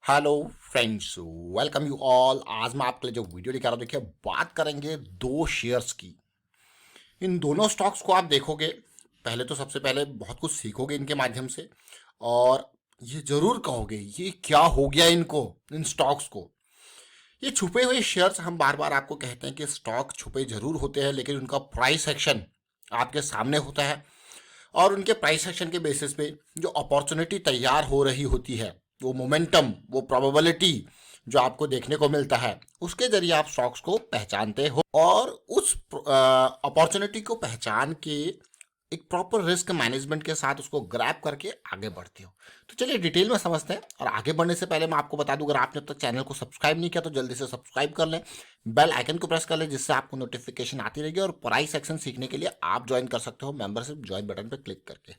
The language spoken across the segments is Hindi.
Hello friends, welcome you all. आज मैं आपके लिए जो वीडियो लेकर आ रहा हूँ, देखिए बात करेंगे दो शेयर्स की। इन दोनों स्टॉक्स को आप देखोगे, पहले तो सबसे पहले बहुत कुछ सीखोगे इनके माध्यम से, और ये जरूर कहोगे ये क्या हो गया इनको, इन स्टॉक्स को। ये छुपे हुए शेयर्स, हम बार बार आपको कहते हैं कि स्टॉक छुपे जरूर होते हैं, लेकिन उनका प्राइस एक्शन आपके सामने होता है। और उनके प्राइस एक्शन के बेसिस पे जो अपॉर्चुनिटी तैयार हो रही होती है, वो मोमेंटम, वो प्रोबेबिलिटी जो आपको देखने को मिलता है, उसके जरिए आप स्टॉक्स को पहचानते हो और उस अपॉर्चुनिटी को पहचान के एक प्रॉपर रिस्क मैनेजमेंट के साथ उसको ग्रैब करके आगे बढ़ते हो। तो चलिए डिटेल में समझते हैं। और आगे बढ़ने से पहले मैं आपको बता दूं, अगर आपने अब तक चैनल को सब्सक्राइब नहीं किया तो जल्दी से सब्सक्राइब कर लें, बेल आइकन को प्रेस कर लें, जिससे आपको नोटिफिकेशन आती रहेगी। और प्राइस सेक्शन सीखने के लिए आप ज्वाइन कर सकते हो मेंबरशिप ज्वाइन बटन पर क्लिक करके।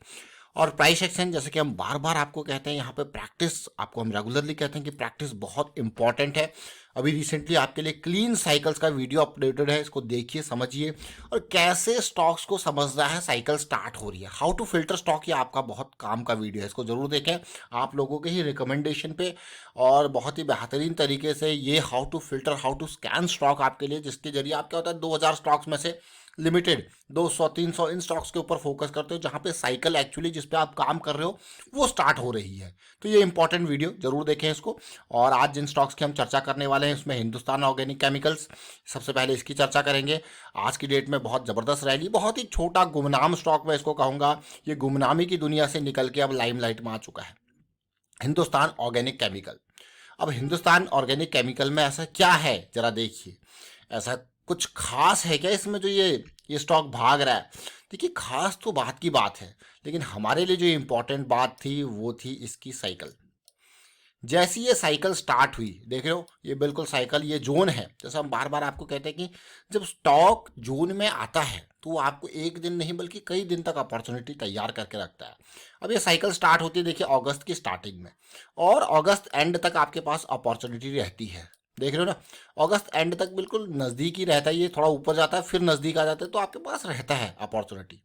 और प्राइस एक्शन, जैसे कि हम बार बार आपको कहते हैं, यहाँ पे प्रैक्टिस, आपको हम रेगुलरली कहते हैं कि प्रैक्टिस बहुत इंपॉर्टेंट है। अभी रिसेंटली आपके लिए क्लीन साइकिल्स का वीडियो अपडेटेड है, इसको देखिए, समझिए और कैसे स्टॉक्स को समझना है, साइकिल स्टार्ट हो रही है, हाउ टू फिल्टर स्टॉक। ये आपका बहुत काम का वीडियो है, इसको जरूर देखें आप लोगों के ही रिकमेंडेशन पे। और बहुत ही बेहतरीन तरीके से ये how to filter, how to scan stock आपके लिए, जिसके जरिए आप क्या होता है 2000 स्टॉक्स में से लिमिटेड 200-300 इन स्टॉक्स के ऊपर फोकस करते हो, जहां पे साइकिल एक्चुअली जिस पे आप काम कर रहे हो वो स्टार्ट हो रही है। तो ये इंपॉर्टेंट वीडियो जरूर देखें इसको। और आज जिन स्टॉक्स की हम चर्चा करने वाले हैं, उसमें हिंदुस्तान ऑर्गेनिक केमिकल्स, सबसे पहले इसकी चर्चा करेंगे। आज की डेट में बहुत ज़बरदस्त रैली, बहुत ही छोटा गुमनाम स्टॉक मैं इसको कहूँगा, ये गुमनामी की दुनिया से निकल के अब लाइमलाइट में आ चुका है, हिंदुस्तान ऑर्गेनिक केमिकल। अब हिंदुस्तान ऑर्गेनिक केमिकल में ऐसा क्या है, जरा देखिए। ऐसा कुछ खास है क्या इसमें जो ये स्टॉक भाग रहा है? देखिए, खास तो बात की बात है, लेकिन हमारे लिए जो इम्पोर्टेंट बात थी वो थी इसकी साइकिल। जैसी ये साइकिल स्टार्ट हुई, देख रहे हो, ये बिल्कुल साइकिल, ये जोन है। जैसे हम बार बार आपको कहते हैं कि जब स्टॉक जोन में आता है तो वो आपको एक दिन नहीं बल्कि कई दिन तक अपॉर्चुनिटी तैयार करके रखता है। अब ये साइकिल स्टार्ट होती है, देखिए, अगस्त की स्टार्टिंग में, और अगस्त एंड तक आपके पास अपॉर्चुनिटी रहती है। देख रहे हो ना, अगस्त एंड तक बिल्कुल नज़दीक ही रहता है, ये थोड़ा ऊपर जाता है फिर नज़दीक आ जाता है, तो आपके पास रहता है अपॉर्चुनिटी।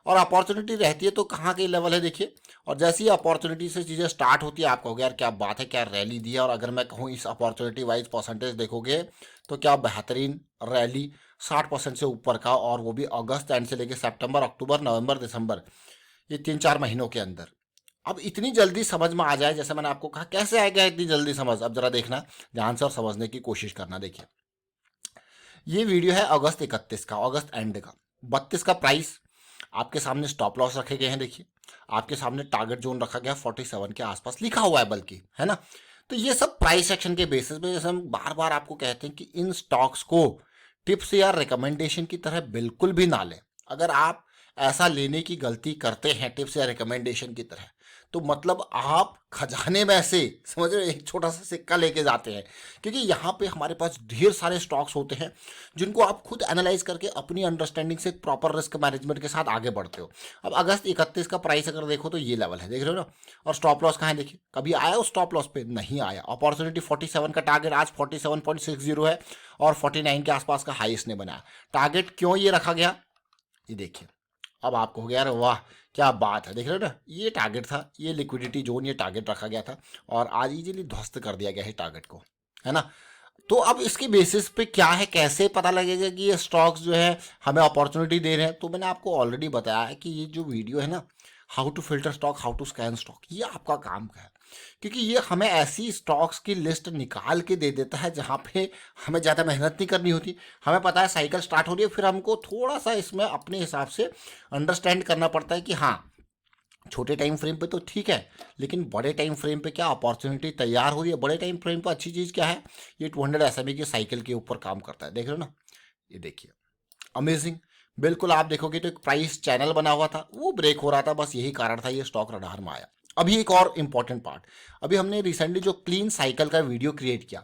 और अपॉर्चुनिटी रहती है तो कहाँ के लेवल है, देखिए। और जैसी अपॉर्चुनिटी से चीज़ें स्टार्ट होती है, आप कहोगे यार क्या बात है, क्या रैली दी है। और अगर मैं कहूँ इस अपॉर्चुनिटी वाइज परसेंटेज देखोगे तो क्या बेहतरीन रैली, 60% से ऊपर का, और वो भी अगस्त एंड से लेकर सितंबर, अक्टूबर, नवंबर, दिसंबर, ये 3-4 महीनों के अंदर। अब इतनी जल्दी समझ में आ जाए, जैसे मैंने आपको कहा, कैसे आएगा इतनी जल्दी समझ? अब जरा देखना ध्यान से और समझने की कोशिश करना। देखिए, ये वीडियो है अगस्त 31 का, अगस्त एंड का। 32 का प्राइस, आपके सामने स्टॉप लॉस रखे गए हैं, देखिए। आपके सामने टारगेट जोन रखा गया 47 के आसपास, लिखा हुआ है बल्कि, है ना। तो ये सब प्राइस एक्शन के बेसिस पे, जैसे हम बार बार आपको कहते हैं कि इन स्टॉक्स को टिप्स या रिकमेंडेशन की तरह बिल्कुल भी ना लें। अगर आप ऐसा लेने की गलती करते हैं टिप्स या रिकमेंडेशन की तरह, तो मतलब आप खजाने में से, समझ रहे हो, एक छोटा सा सिक्का लेके जाते हैं। क्योंकि यहाँ पे हमारे पास ढेर सारे स्टॉक्स होते हैं जिनको आप खुद एनालाइज करके अपनी अंडरस्टैंडिंग से प्रॉपर रिस्क मैनेजमेंट के साथ आगे बढ़ते हो। अब अगस्त 31 का प्राइस अगर देखो तो ये लेवल है, देख रहे हो ना। और स्टॉप लॉस कहाँ है, देखिए, कभी आया उस स्टॉप लॉस पे? नहीं आया। अपॉर्चुनिटी 47 का टारगेट आज 47.60 है, और 49 के आसपास का हाई इसने बनाया। टारगेट क्यों ये रखा गया, ये देखिए। अब आपको हो गया यार वाह क्या बात है, देख रहे हो ना, ये टारगेट था, ये लिक्विडिटी जोन, ये टारगेट रखा गया था, और आज इजीली ध्वस्त कर दिया गया है टारगेट को, है ना। तो अब इसके बेसिस पे क्या है, कैसे पता लगेगा कि ये स्टॉक्स जो है हमें अपॉर्चुनिटी दे रहे हैं? तो मैंने आपको ऑलरेडी बताया है कि ये जो वीडियो है ना, how to filter stock, how to scan stock, ये आपका काम का है। क्योंकि ये हमें ऐसी स्टॉक्स की लिस्ट निकाल के दे देता है जहाँ पे हमें ज़्यादा मेहनत नहीं करनी होती। हमें पता है साइकिल स्टार्ट हो रही है, फिर हमको थोड़ा सा इसमें अपने हिसाब से अंडरस्टैंड करना पड़ता है कि हाँ, छोटे टाइम फ्रेम पे तो ठीक है, लेकिन बड़े टाइम फ्रेम पे क्या अपॉर्चुनिटी तैयार हो रही है। बड़े टाइम फ्रेम पे अच्छी चीज़ क्या है, ये 200 एसएमई की साइकिल के ऊपर काम करता है, देख रहे हो ना। ये देखिए, अमेजिंग। बिल्कुल, आप देखोगे तो एक प्राइस चैनल बना हुआ था, वो ब्रेक हो रहा था, बस यही कारण था ये स्टॉक रडार में आया। अभी एक और इंपॉर्टेंट पार्ट, अभी हमने रिसेंटली जो क्लीन साइकिल का वीडियो क्रिएट किया,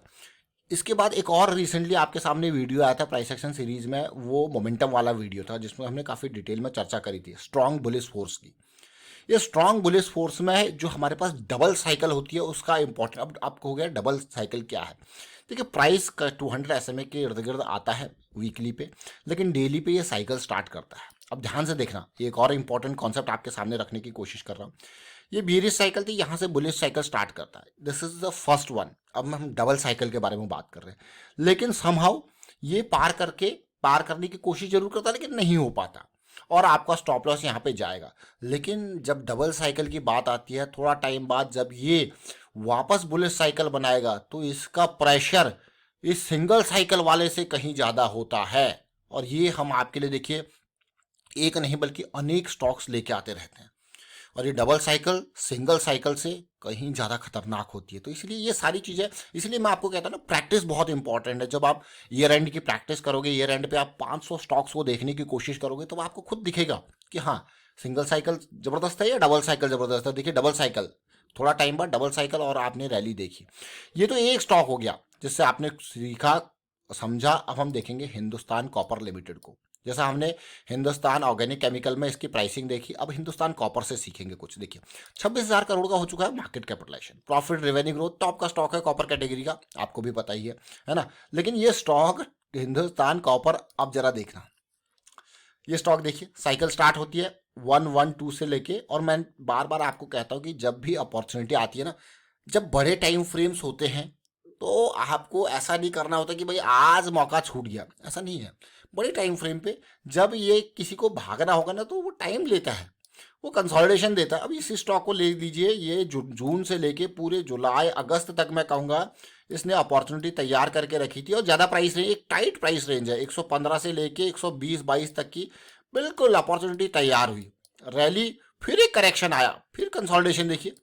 इसके बाद एक और रिसेंटली आपके सामने वीडियो आया था प्राइस एक्शन सीरीज में, वो मोमेंटम वाला वीडियो था, जिसमें हमने काफ़ी डिटेल में चर्चा करी थी स्ट्रॉन्ग बुलिश फोर्स की। ये स्ट्रॉन्ग बुलिश फोर्स में जो हमारे पास डबल साइकिल होती है उसका इंपॉर्टेंट, अब आपको हो गया डबल साइकिल क्या है। देखिए, प्राइस का 200 एसएमए के इर्द गिर्द आता है वीकली पे, लेकिन डेली पे ये साइकिल स्टार्ट करता है। अब ध्यान से देखना, ये एक और इंपॉर्टेंट कॉन्सेप्ट आपके सामने रखने की कोशिश कर रहा हूँ। ये बियरिश साइकिल थी, यहाँ से बुलिश साइकिल स्टार्ट करता है। This is the first one. अब हम डबल साइकिल के बारे में बात कर रहे हैं, लेकिन समहाउ ये पार करने की कोशिश जरूर करता है, लेकिन नहीं हो पाता और आपका स्टॉप लॉस यहाँ पे जाएगा। लेकिन जब डबल साइकिल की बात आती है, थोड़ा टाइम बाद जब ये वापस बुलिश साइकिल बनाएगा तो इसका प्रेशर इस सिंगल साइकिल वाले से कहीं ज़्यादा होता है। और ये हम आपके लिए देखिए एक नहीं बल्कि अनेक स्टॉक्स लेके आते रहते हैं, और ये डबल साइकिल सिंगल साइकिल से कहीं ज़्यादा खतरनाक होती है। तो इसलिए ये सारी चीज़ें, इसलिए मैं आपको कहता हूँ ना, प्रैक्टिस बहुत इंपॉर्टेंट है। जब आप ईयर एंड की प्रैक्टिस करोगे, ईयर एंड पे आप 500 स्टॉक्स को देखने की कोशिश करोगे, तो आपको खुद दिखेगा कि हाँ सिंगल साइकिल ज़बरदस्त है या डबल साइकिल ज़बरदस्त है। देखिए डबल साइकिल, थोड़ा टाइम बाद डबल साइकिल और आपने रैली देखी। ये तो एक स्टॉक हो गया जिससे आपने सीखा समझा। अब हम देखेंगे हिंदुस्तान कॉपर लिमिटेड को। जैसा हमने हिंदुस्तान ऑर्गेनिक केमिकल में इसकी प्राइसिंग देखी, अब हिंदुस्तान कॉपर से सीखेंगे कुछ। देखिए 26,000 करोड़ का हो चुका है market capitalisation, profit revenue growth, top का स्टॉक है कॉपर कैटेगरी का, आपको भी पता ही है ना। लेकिन ये स्टॉक हिंदुस्तान कॉपर, अब जरा देखना, ये स्टॉक देखिए साइकिल स्टार्ट होती है 112 से लेके, और मैं बार बार आपको कहता हूँ कि जब भी अपॉर्चुनिटी आती है ना, जब बड़े टाइम फ्रेम्स होते हैं, तो आपको ऐसा नहीं करना होता कि भाई आज मौका छूट गया, ऐसा नहीं है। बड़े टाइम फ्रेम पे जब ये किसी को भागना होगा ना, तो वो टाइम लेता है, वो कंसोलिडेशन देता है। अब इसी स्टॉक को ले लीजिए, ये जून से लेके पूरे जुलाई अगस्त तक मैं कहूँगा इसने अपॉर्चुनिटी तैयार करके रखी थी, और ज़्यादा प्राइस रेंज, एक टाइट प्राइस रेंज है 115 से लेके 120-22 तक की बिल्कुल अपॉर्चुनिटी तैयार हुई। रैली, फिर एक करेक्शन आया, फिर कंसोलिडेशन देखिए,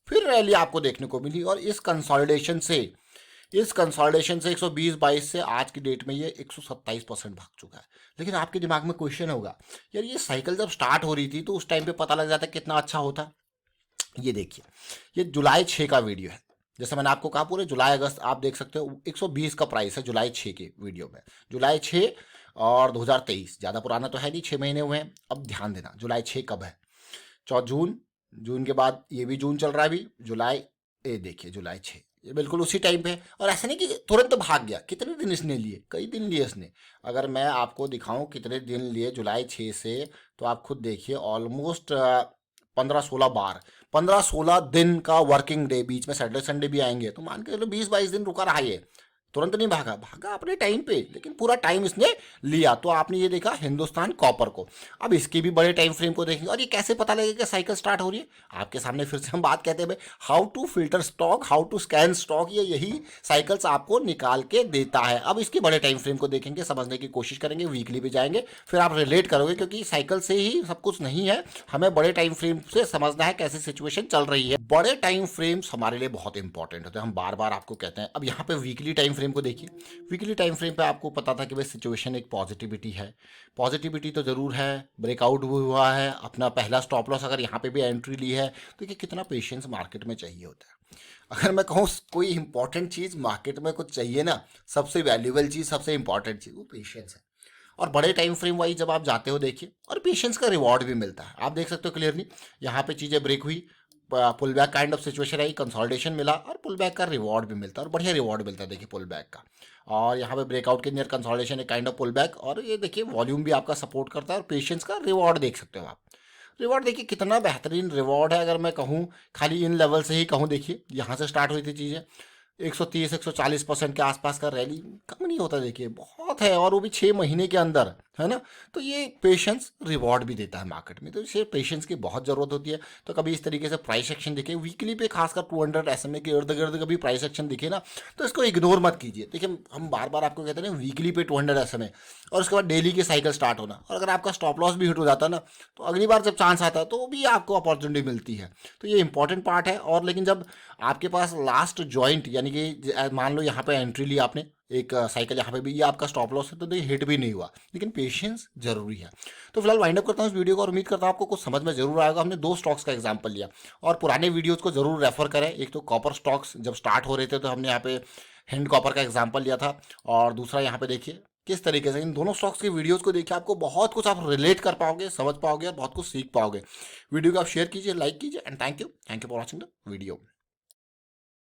फिर रैली आपको देखने को मिली, और इस कंसोलिडेशन से 120-22 से आज की डेट में ये 127% भाग चुका है। लेकिन आपके दिमाग में क्वेश्चन होगा, यार ये साइकिल जब स्टार्ट हो रही थी तो उस टाइम पे पता लग जाता कितना अच्छा होता। ये देखिए, ये जुलाई 6 का वीडियो है। जैसे मैंने आपको कहा पूरे जुलाई अगस्त आप देख सकते हो, 120 का प्राइस है जुलाई 6 के वीडियो में। जुलाई 6 और 2023, ज़्यादा पुराना तो है नहीं, 6 महीने हुए हैं। अब ध्यान देना जुलाई 6 कब है, 4 जून, जून के बाद ये भी जून चल रहा है अभी, जुलाई, ये देखिए जुलाई 6, ये बिल्कुल उसी टाइम पे। और ऐसा नहीं कि तुरंत भाग गया, कितने दिन इसने लिए, कई दिन लिए इसने। अगर मैं आपको दिखाऊं कितने दिन लिए जुलाई 6 से, तो आप खुद देखिए, ऑलमोस्ट 15-16 दिन का वर्किंग डे, बीच में सैटरडे संडे भी आएंगे, तो मान के चलो 20-22 दिन रुका रहा ये, तुरंत नहीं भागा, भागा अपने टाइम पे, लेकिन पूरा टाइम इसने लिया। तो आपने ये देखा हिंदुस्तान कॉपर को। अब इसके भी बड़े टाइम फ्रेम को देखेंगे, और ये कैसे पता लगेगा कि साइकिल स्टार्ट हो रही है। आपके सामने फिर से हम बात कहते हैं भाई, how to filter stock, how to scan stock, ये यही साइकिल्स आपको निकाल के देता है। अब इसके बड़े टाइम फ्रेम को देखेंगे, समझने की कोशिश करेंगे, वीकली भी जाएंगे, फिर आप रिलेट करोगे, क्योंकि साइकिल से ही सब कुछ नहीं है, हमें बड़े टाइम फ्रेम से समझना है कैसी सिचुएशन चल रही है। बड़े टाइम फ्रेम्स हमारे लिए बहुत इंपॉर्टेंट होते हैं, हम बार बार आपको कहते हैं। अब यहाँ पे वीकली टाइम फ्रेम को देखिए, वीकली टाइम फ्रेम पे आपको पता था कि भाई सिचुएशन एक पॉजिटिविटी है, पॉजिटिविटी तो ज़रूर है, ब्रेकआउट भी हुआ है, अपना पहला स्टॉप लॉस अगर यहाँ पे भी एंट्री ली है, तो ये कितना पेशेंस मार्केट में चाहिए होता है। अगर मैं कहूँ कोई इंपॉर्टेंट चीज़ मार्केट में कुछ चाहिए ना, सबसे वैल्यूबल चीज़, सबसे इंपॉर्टेंट चीज़, वो पेशेंस है। और बड़े टाइम फ्रेम वाइज जब आप जाते हो देखिए, और पेशेंस का रिवॉर्ड भी मिलता है, आप देख सकते हो क्लियरली। यहाँ पे चीज़ें ब्रेक हुई, pull back kind of situation आई, कंसोलिडेशन मिला, और पुल बैक का रिवॉर्ड भी मिलता है, और बढ़िया रिवॉर्ड मिलता है देखिए पुल बैक का। और यहाँ पे ब्रेकआउट के नियर कंसोलिडेशन एक काइंड ऑफ पुल बैक, और ये देखिए वॉल्यूम भी आपका सपोर्ट करता है, और पेशेंस का रिवॉर्ड देख सकते हो आप। रिवॉर्ड देखिए कितना बेहतरीन रिवॉर्ड है। अगर मैं कहूँ खाली इन लेवल से ही कहूँ, देखिए यहाँ से स्टार्ट हुई थी चीज़ें, 130-140% के आसपास का रैली, कम नहीं होता देखिए, बहुत है, और वो भी 6 महीने के अंदर, है ना। तो ये पेशेंस रिवॉर्ड भी देता है मार्केट में, तो इसे पेशेंस की बहुत ज़रूरत होती है। तो कभी इस तरीके से प्राइस एक्शन दिखे वीकली पे, खासकर 200 SMA के इर्द गिर्द कभी प्राइस एक्शन दिखे ना, तो इसको इग्नोर मत कीजिए। देखिए हम बार बार आपको कहते हैं ना, वीकली पे 200 SMA, और उसके बाद डेली की साइकिल स्टार्ट होना, और अगर आपका स्टॉप लॉस भी हिट हो जाता है ना, तो अगली बार जब चांस आता है तो भी आपको अपॉर्चुनिटी मिलती है। तो ये इंपॉर्टेंट पार्ट है। और लेकिन जब आपके पास लास्ट जॉइंट, यानी कि मान लो यहाँ पे एंट्री ली आपने, एक साइकिल यहाँ पे भी, ये आपका स्टॉप लॉस है, तो देखिए हिट भी नहीं हुआ, लेकिन पेशेंस जरूरी है। तो फिलहाल वाइंड अप करता हूँ इस वीडियो को, और उम्मीद करता हूँ आपको कुछ समझ में जरूर आएगा। हमने 2 स्टॉक्स का एग्जांपल लिया, और पुराने वीडियोस को जरूर रेफर करें। एक तो कॉपर स्टॉक्स जब स्टार्ट हो रहे थे, तो हमने यहाँ पे हिंड कॉपर का एग्जाम्पल लिया था, और दूसरा यहाँ पे देखिए किस तरीके से इन दोनों स्टॉक्स के वीडियोस को देखिए, आपको बहुत कुछ आप रिलेट कर पाओगे, समझ पाओगे, और बहुत कुछ सीख पाओगे। वीडियो को आप शेयर कीजिए, लाइक कीजिए, and thank you for watching the video.